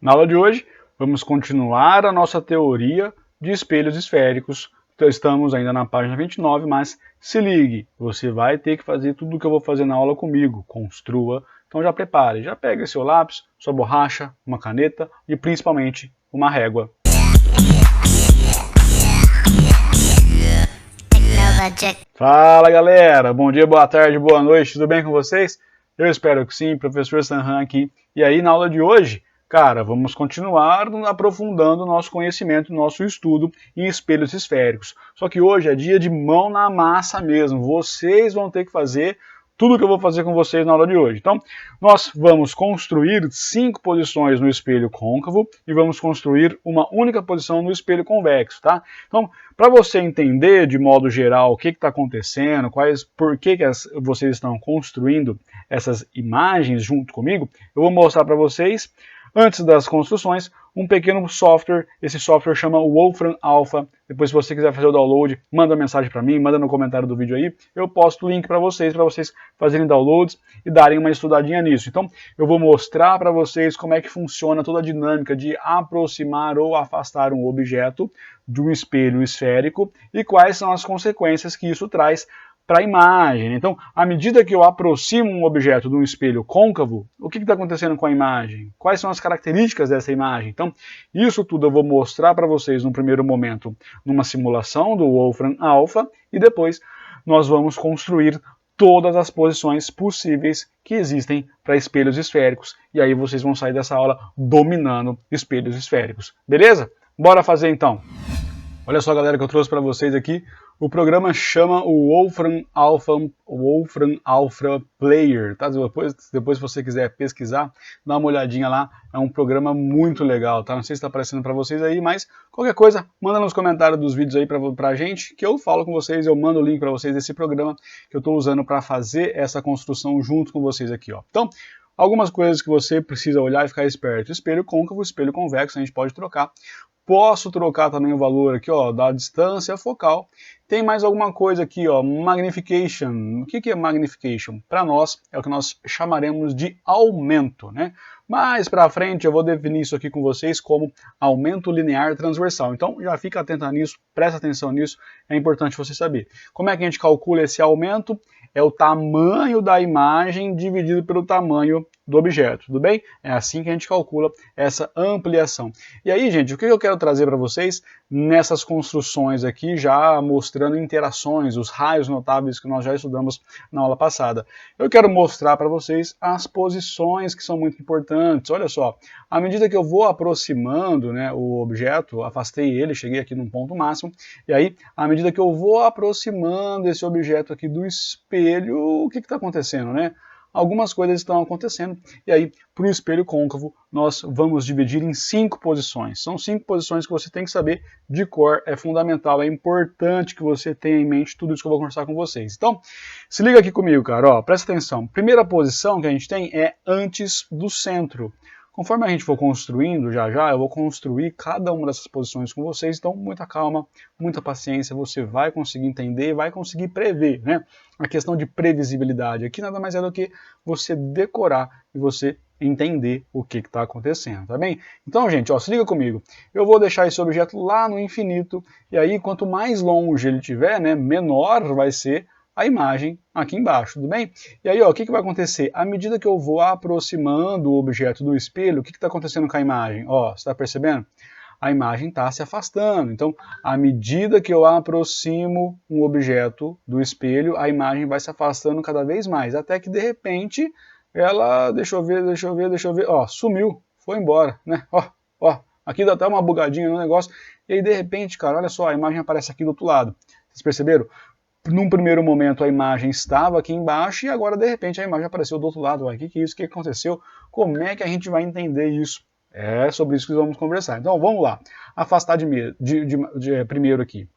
Na aula de hoje, vamos continuar a nossa teoria de espelhos esféricos. Estamos ainda na página 29, mas se ligue, você vai ter que fazer tudo o que eu vou fazer na aula comigo, construa. Então já prepare, já pega seu lápis, sua borracha, uma caneta e principalmente uma régua. Fala galera, bom dia, boa tarde, boa noite, tudo bem com vocês? Eu espero que sim, professor Sanhan aqui. E aí na aula de hoje, cara, vamos continuar aprofundando o nosso conhecimento, nosso estudo em espelhos esféricos. Só que hoje é dia de mão na massa mesmo, vocês vão ter que fazer tudo que eu vou fazer com vocês na aula de hoje. Então, nós vamos construir 5 posições no espelho côncavo e vamos construir uma única posição no espelho convexo, tá? Então, para você entender de modo geral o que está acontecendo, por que vocês estão construindo essas imagens junto comigo, eu vou mostrar para vocês, antes das construções, um pequeno software. Esse software chama Wolfram Alpha. Depois, se você quiser fazer o download, manda mensagem para mim, manda no comentário do vídeo aí. Eu posto o link para vocês fazerem downloads e darem uma estudadinha nisso. Então, eu vou mostrar para vocês como é que funciona toda a dinâmica de aproximar ou afastar um objeto de um espelho esférico e quais são as consequências que isso traz para a imagem. Então, à medida que eu aproximo um objeto de um espelho côncavo, o que está acontecendo com a imagem? Quais são as características dessa imagem? Então, isso tudo eu vou mostrar para vocês no primeiro momento numa simulação do Wolfram Alpha e depois nós vamos construir todas as posições possíveis que existem para espelhos esféricos. E aí vocês vão sair dessa aula dominando espelhos esféricos. Beleza? Bora fazer então! Olha só, galera, que eu trouxe para vocês aqui. O programa chama o Wolfram Alpha Player, tá? Depois, se você quiser pesquisar, dá uma olhadinha lá. É um programa muito legal, tá? Não sei se está aparecendo para vocês aí, mas qualquer coisa, manda nos comentários dos vídeos aí pra gente, que eu falo com vocês, eu mando o link para vocês desse programa que eu estou usando para fazer essa construção junto com vocês aqui, ó. Então, algumas coisas que você precisa olhar e ficar esperto. Espelho côncavo, espelho convexo, a gente pode trocar. Posso trocar também o valor aqui, ó, da distância focal. Tem mais alguma coisa aqui, ó, magnification. O que é magnification? Para nós é o que nós chamaremos de aumento, né? Mais para frente eu vou definir isso aqui com vocês como aumento linear transversal. Então já fica atento nisso, presta atenção nisso, é importante você saber. Como é que a gente calcula esse aumento? É o tamanho da imagem dividido pelo tamanho do objeto, tudo bem? É assim que a gente calcula essa ampliação. E aí, gente, o que eu quero trazer para vocês nessas construções aqui, já mostrando interações, os raios notáveis que nós já estudamos na aula passada. Eu quero mostrar para vocês as posições que são muito importantes. Olha só, à medida que eu vou aproximando, né, o objeto, afastei ele, cheguei aqui num ponto máximo, e aí, à medida que eu vou aproximando esse objeto aqui do espelho, o que está acontecendo, né? Algumas coisas estão acontecendo, e aí, para o espelho côncavo, nós vamos dividir em 5 posições. São 5 posições que você tem que saber de cor, é fundamental, é importante que você tenha em mente tudo isso que eu vou conversar com vocês. Então, se liga aqui comigo, cara, ó, presta atenção. Primeira posição que a gente tem é antes do centro. Conforme a gente for construindo, já eu vou construir cada uma dessas posições com vocês, então muita calma, muita paciência, você vai conseguir entender e vai conseguir prever, né? A questão de previsibilidade aqui nada mais é do que você decorar e você entender o que está acontecendo, tá bem? Então, gente, ó, se liga comigo. Eu vou deixar esse objeto lá no infinito, e aí quanto mais longe ele estiver, né, menor vai ser a imagem aqui embaixo, tudo bem? E aí, ó, o que vai acontecer? À medida que eu vou aproximando o objeto do espelho, o que está acontecendo com a imagem? Ó, você está percebendo? A imagem está se afastando. Então, à medida que eu aproximo um objeto do espelho, a imagem vai se afastando cada vez mais, até que de repente ela, deixa eu ver, ó, sumiu, foi embora, né? Ó, aqui dá até uma bugadinha no negócio, e aí de repente, cara, olha só, a imagem aparece aqui do outro lado. Vocês perceberam? Num primeiro momento a imagem estava aqui embaixo e agora de repente a imagem apareceu do outro lado. O que é isso? O que aconteceu? Como é que a gente vai entender isso? É sobre isso que vamos conversar. Então vamos lá. Afastar primeiro aqui.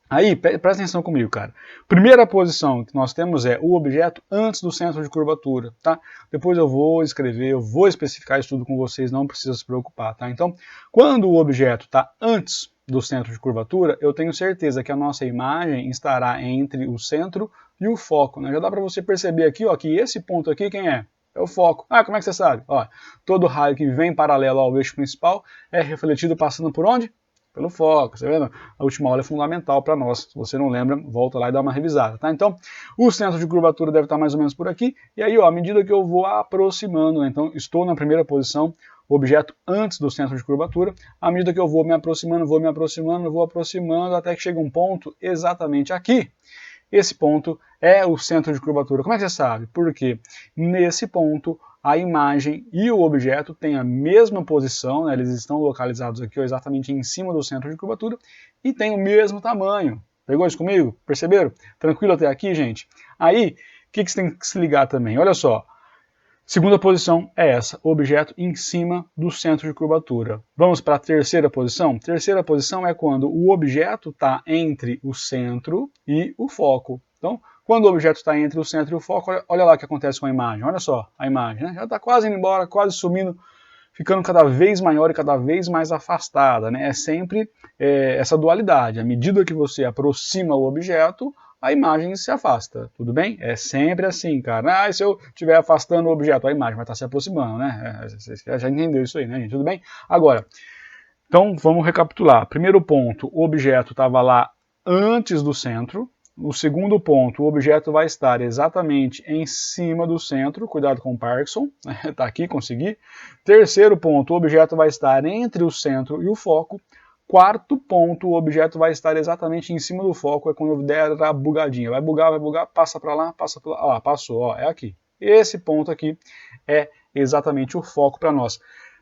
Aí, presta atenção comigo, cara. Primeira posição que nós temos é o objeto antes do centro de curvatura, tá? Depois eu vou escrever, eu vou especificar isso tudo com vocês, não precisa se preocupar, tá? Então, quando o objeto está antes do centro de curvatura, eu tenho certeza que a nossa imagem estará entre o centro e o foco, né? Já dá para você perceber aqui, ó, que esse ponto aqui, quem é? É o foco. Ah, como é que você sabe? Ó, todo raio que vem paralelo ao eixo principal é refletido passando por onde? Pelo foco, tá vendo? A última aula é fundamental para nós. Se você não lembra, volta lá e dá uma revisada, tá? Então, o centro de curvatura deve estar mais ou menos por aqui. E aí, ó, à medida que eu vou aproximando, né? Então, estou na primeira posição, o objeto antes do centro de curvatura. À medida que eu vou me aproximando, vou aproximando, até que chega um ponto exatamente aqui. Esse ponto é o centro de curvatura. Como é que você sabe? Porque nesse ponto a imagem e o objeto têm a mesma posição, né? Eles estão localizados aqui ó, exatamente em cima do centro de curvatura e têm o mesmo tamanho. Pegou isso comigo? Perceberam? Tranquilo até aqui, gente? Aí, o que você tem que se ligar também? Olha só. Segunda posição é essa, o objeto em cima do centro de curvatura. Vamos para a terceira posição? Terceira posição é quando o objeto está entre o centro e o foco. Então, quando o objeto está entre o centro e o foco, olha lá o que acontece com a imagem. Olha só a imagem, né? Já está quase indo embora, quase sumindo, ficando cada vez maior e cada vez mais afastada, né? É sempre essa dualidade. À medida que você aproxima o objeto, a imagem se afasta, tudo bem? É sempre assim, cara. Ah, se eu estiver afastando o objeto, a imagem vai estar se aproximando, né? Você já entendeu isso aí, né, gente? Tudo bem? Agora, então vamos recapitular. Primeiro ponto, o objeto estava lá antes do centro. O segundo ponto, o objeto vai estar exatamente em cima do centro. Cuidado com o Parkinson, tá aqui, consegui. Terceiro ponto, o objeto vai estar entre o centro e o foco. Quarto ponto, o objeto vai estar exatamente em cima do foco, é quando der a bugadinha. Vai bugar, passa para lá, passa para lá. Ó, passou, ó, é aqui. Esse ponto aqui é exatamente o foco para nós.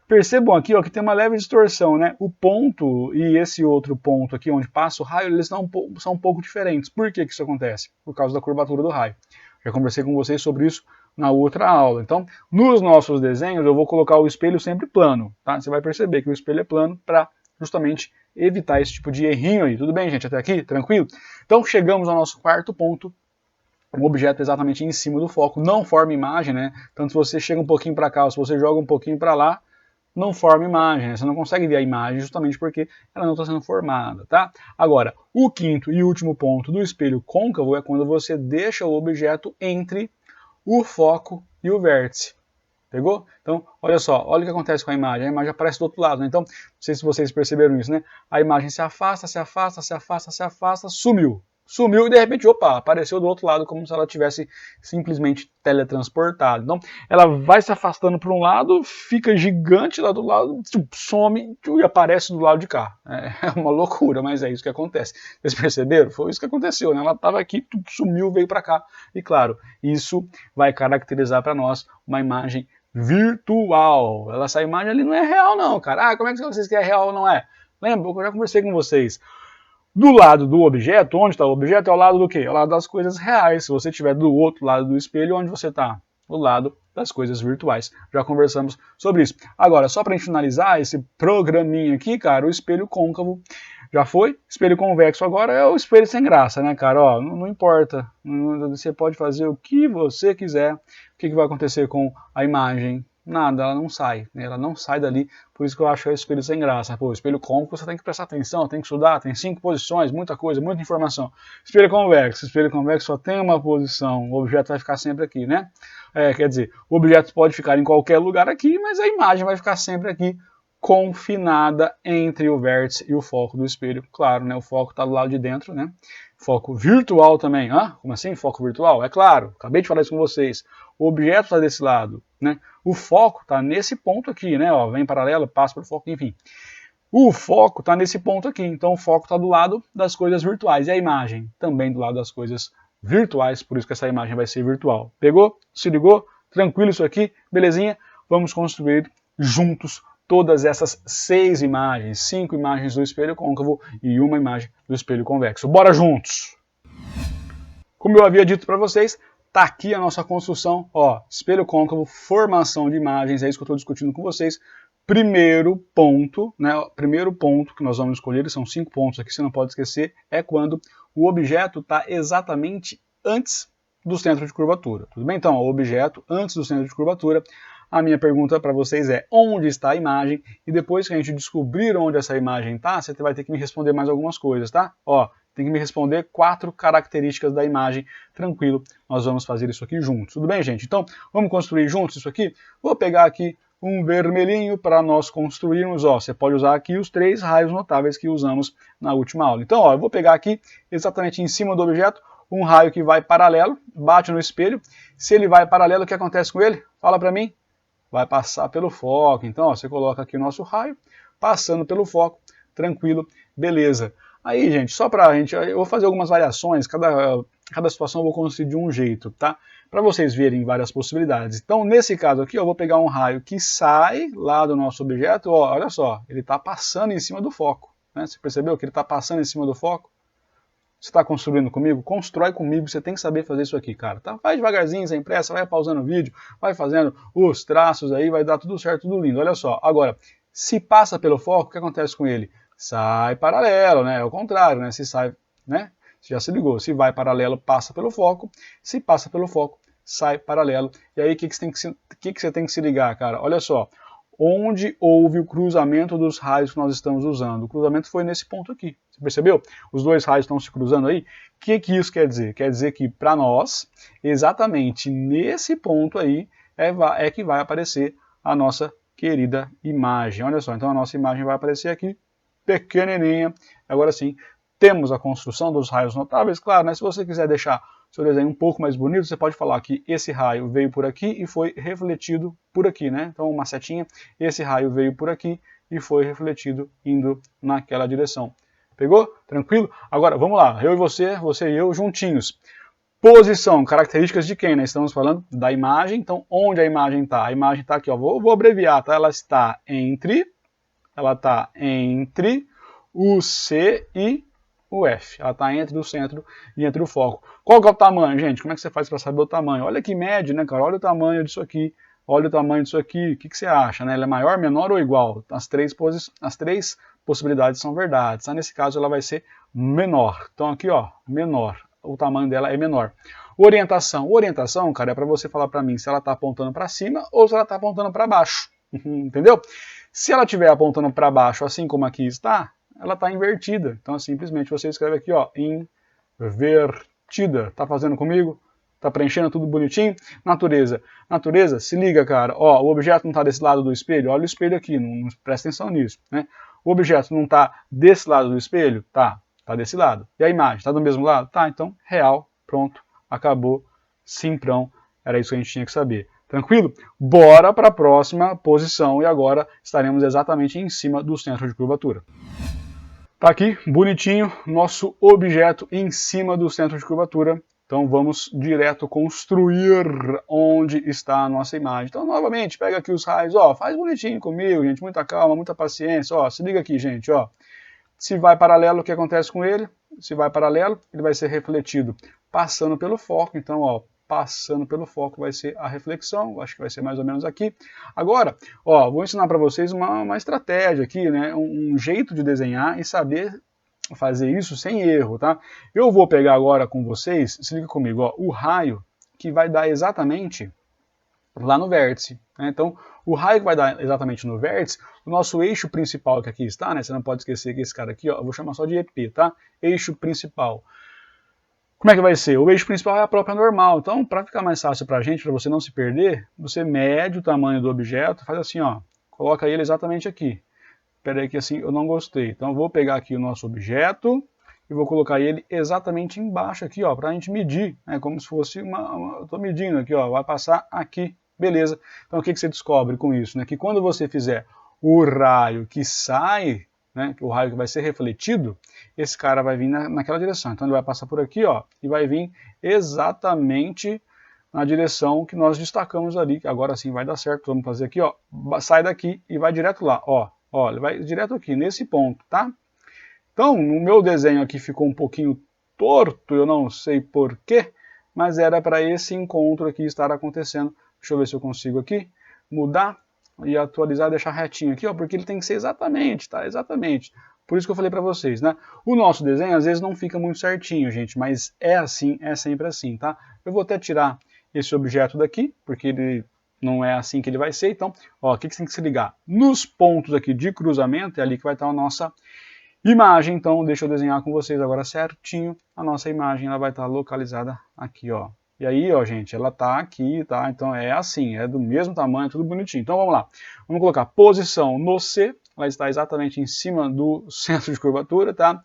Percebam aqui ó, que tem uma leve distorção, né? O ponto e esse outro ponto aqui, onde passa o raio, eles são um pouco diferentes. Por que isso acontece? Por causa da curvatura do raio. Já conversei com vocês sobre isso na outra aula. Então, nos nossos desenhos, eu vou colocar o espelho sempre plano, tá? Você vai perceber que o espelho é plano para justamente evitar esse tipo de errinho aí. Tudo bem, gente? Até aqui? Tranquilo? Então, chegamos ao nosso quarto ponto. O objeto exatamente em cima do foco, não forma imagem, né? Tanto se você chega um pouquinho para cá ou se você joga um pouquinho para lá, não forma imagem, né? Você não consegue ver a imagem justamente porque ela não está sendo formada, tá? Agora, o quinto e último ponto do espelho côncavo é quando você deixa o objeto entre o foco e o vértice. Pegou? Então, olha só, olha o que acontece com a imagem aparece do outro lado, né? Então, não sei se vocês perceberam isso, né? A imagem se afasta, sumiu. Sumiu e de repente, opa, apareceu do outro lado como se ela tivesse simplesmente teletransportado. Então, ela vai se afastando para um lado, fica gigante lá do lado, some e aparece do lado de cá. É uma loucura, mas é isso que acontece. Vocês perceberam? Foi isso que aconteceu, né? Ela estava aqui, sumiu, veio para cá. E claro, isso vai caracterizar para nós uma imagem virtual. Essa imagem ali não é real não, cara. Ah, como é que vocês que é real ou não é? Lembra? Eu já conversei com vocês. Do lado do objeto, onde está o objeto, é ao lado do quê? É ao lado das coisas reais. Se você estiver do outro lado do espelho, onde você está? Do lado das coisas virtuais. Já conversamos sobre isso. Agora, só para a gente finalizar esse programinha aqui, cara, o espelho côncavo já foi. Espelho convexo agora é o espelho sem graça, né, cara? Ó, não importa. Você pode fazer o que você quiser. O que vai acontecer com a imagem? Nada, ela não sai, né? Ela não sai dali, por isso que eu acho o espelho sem graça. Pô, espelho côncavo você tem que prestar atenção, tem que estudar, tem 5 posições, muita coisa, muita informação. Espelho convexo só tem uma posição, o objeto vai ficar sempre aqui, né? Quer dizer, o objeto pode ficar em qualquer lugar aqui, mas a imagem vai ficar sempre aqui, confinada entre o vértice e o foco do espelho. Claro, né? O foco está do lado de dentro, né? Foco virtual também. Ah, como assim foco virtual? É claro, acabei de falar isso com vocês. O objeto está desse lado, né? O foco está nesse ponto aqui, né? Ó, vem paralelo, passa para o foco, enfim. O foco está nesse ponto aqui, então o foco está do lado das coisas virtuais. E a imagem também do lado das coisas virtuais, por isso que essa imagem vai ser virtual. Pegou? Se ligou? Tranquilo isso aqui? Belezinha? Vamos construir juntos todas essas 6 imagens, 5 imagens do espelho côncavo e uma imagem do espelho convexo. Bora juntos! Como eu havia dito para vocês, tá aqui a nossa construção, ó, espelho côncavo, formação de imagens, é isso que eu estou discutindo com vocês. Primeiro ponto, né, primeiro ponto que nós vamos escolher, são 5 pontos aqui, você não pode esquecer, é quando o objeto está exatamente antes do centro de curvatura. Tudo bem? Então, o objeto antes do centro de curvatura. A minha pergunta para vocês é, onde está a imagem? E depois que a gente descobrir onde essa imagem está, você vai ter que me responder mais algumas coisas, tá? Ó, Tem que me responder 4 características da imagem. Tranquilo, nós vamos fazer isso aqui juntos. Tudo bem, gente? Então, vamos construir juntos isso aqui? Vou pegar aqui um vermelhinho para nós construirmos. Ó, você pode usar aqui os 3 raios notáveis que usamos na última aula. Então, ó, eu vou pegar aqui, exatamente em cima do objeto, um raio que vai paralelo, bate no espelho. Se ele vai paralelo, o que acontece com ele? Fala para mim. Vai passar pelo foco. Então, ó, você coloca aqui o nosso raio, passando pelo foco, tranquilo, beleza. Aí, gente, só pra gente, eu vou fazer algumas variações, cada situação eu vou construir de um jeito, tá? Para vocês verem várias possibilidades. Então, nesse caso aqui, eu vou pegar um raio que sai lá do nosso objeto, ó, olha só, ele está passando em cima do foco, né? Você percebeu que ele está passando em cima do foco? Você está construindo comigo? Constrói comigo, você tem que saber fazer isso aqui, cara. Tá? Vai devagarzinho, sem pressa, vai pausando o vídeo, vai fazendo os traços aí, vai dar tudo certo, tudo lindo. Olha só, agora, se passa pelo foco, o que acontece com ele? Sai paralelo, né? É o contrário, né? Se sai, né? Você já se ligou. Se vai paralelo, passa pelo foco. Se passa pelo foco, sai paralelo. E aí, o que você tem que se ligar, cara? Olha só. Onde houve o cruzamento dos raios que nós estamos usando? O cruzamento foi nesse ponto aqui. Você percebeu? Os 2 raios estão se cruzando aí. O que isso quer dizer? Quer dizer que, para nós, exatamente nesse ponto aí, é que vai aparecer a nossa querida imagem. Olha só, então a nossa imagem vai aparecer aqui, pequenininha. Agora sim, temos a construção dos raios notáveis. Claro, né, se você quiser deixar o seu desenho um pouco mais bonito, você pode falar que esse raio veio por aqui e foi refletido por aqui, né? Então uma setinha, esse raio veio por aqui e foi refletido indo naquela direção. Pegou? Tranquilo? Agora, vamos lá, eu e você e eu juntinhos. Posição, características de quem, né? Estamos falando da imagem, então onde a imagem está? A imagem está aqui, ó, vou abreviar, tá? Ela está entre o C e o F. Ela está entre o centro e entre o foco. Qual que é o tamanho, gente? Como é que você faz para saber o tamanho? Olha que média, né, cara? Olha o tamanho disso aqui. Olha o tamanho disso aqui. O que você acha, né? Ela é maior, menor ou igual? As três possibilidades são verdades. Tá? Nesse caso, ela vai ser menor. Então aqui, ó, menor. O tamanho dela é menor. Orientação. Orientação, cara, é para você falar para mim se ela está apontando para cima ou se ela está apontando para baixo. Entendeu? Se ela estiver apontando para baixo, assim como aqui está, ela está invertida. Então, simplesmente você escreve aqui, ó, invertida. Tá fazendo comigo? Tá preenchendo tudo bonitinho? Natureza. Natureza, se liga, cara. Ó, o objeto não está desse lado do espelho. Olha o espelho aqui, não presta atenção nisso, né? O objeto não está desse lado do espelho? Tá desse lado. E a imagem, está do mesmo lado? Tá, então, real, pronto, acabou, simprão. Era isso que a gente tinha que saber. Tranquilo? Bora para a próxima posição e agora estaremos exatamente em cima do centro de curvatura. Tá aqui, bonitinho, nosso objeto em cima do centro de curvatura. Então vamos direto construir onde está a nossa imagem. Então novamente, pega aqui os raios, ó, faz bonitinho comigo, gente, muita calma, muita paciência, ó, se liga aqui, gente, ó. Se vai paralelo, o que acontece com ele? Se vai paralelo, ele vai ser refletido passando pelo foco, então, ó, passando pelo foco vai ser a reflexão, acho que vai ser mais ou menos aqui. Agora, ó, vou ensinar para vocês uma estratégia aqui, né, um jeito de desenhar e saber fazer isso sem erro, tá? Eu vou pegar agora com vocês, se liga comigo, ó, o raio que vai dar exatamente lá no vértice, né? Então, o raio que vai dar exatamente no vértice, o nosso eixo principal que aqui está, né? Você não pode esquecer que esse cara aqui, ó, eu vou chamar só de EP, tá? Eixo principal. Como é que vai ser? O eixo principal é a própria normal. Então, para ficar mais fácil para a gente, para você não se perder, você mede o tamanho do objeto, faz assim, ó, coloca ele exatamente aqui. Espera aí que assim eu não gostei. Então, eu vou pegar aqui o nosso objeto e vou colocar ele exatamente embaixo aqui, ó, para a gente medir, né? Como se fosse eu estou medindo aqui, ó, vai passar aqui. Beleza. Então, o que você descobre com isso? Né? Que quando você fizer o raio que sai, né, o raio que vai ser refletido, esse cara vai vir naquela direção. Então, ele vai passar por aqui, ó, e vai vir exatamente na direção que nós destacamos ali. Agora sim vai dar certo. Vamos fazer aqui, ó, sai daqui e vai direto lá, ó. Ó, ele vai direto aqui, nesse ponto, tá? Então, no meu desenho aqui ficou um pouquinho torto, eu não sei porquê, mas era para esse encontro aqui estar acontecendo. Deixa eu ver se eu consigo aqui mudar e atualizar, deixar retinho aqui, ó, porque ele tem que ser exatamente, tá? Exatamente. Por isso que eu falei para vocês, né? O nosso desenho às vezes não fica muito certinho, gente, mas é assim, é sempre assim, tá? Eu vou até tirar esse objeto daqui, porque ele não é assim que ele vai ser. Então, ó, o que você tem que se ligar? Nos pontos aqui de cruzamento, é ali que vai estar a nossa Imagem, então, deixa eu desenhar com vocês agora certinho. A nossa imagem ela vai estar localizada aqui, ó. E aí, ó, gente, ela tá aqui, tá? Então é assim, é do mesmo tamanho, tudo bonitinho. Então vamos lá. Vamos colocar posição no C. Ela está exatamente em cima do centro de curvatura, tá?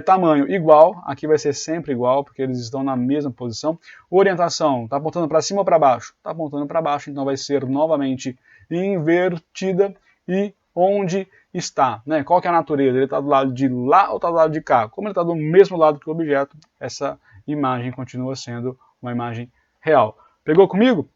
Tamanho igual, aqui vai ser sempre igual, porque eles estão na mesma posição. Orientação, tá apontando para cima ou para baixo? Tá apontando para baixo, então vai ser novamente invertida. E onde está, né? Qual que é a natureza? Ele está do lado de lá ou está do lado de cá? Como ele está do mesmo lado que o objeto, essa imagem continua sendo uma imagem real. Pegou comigo?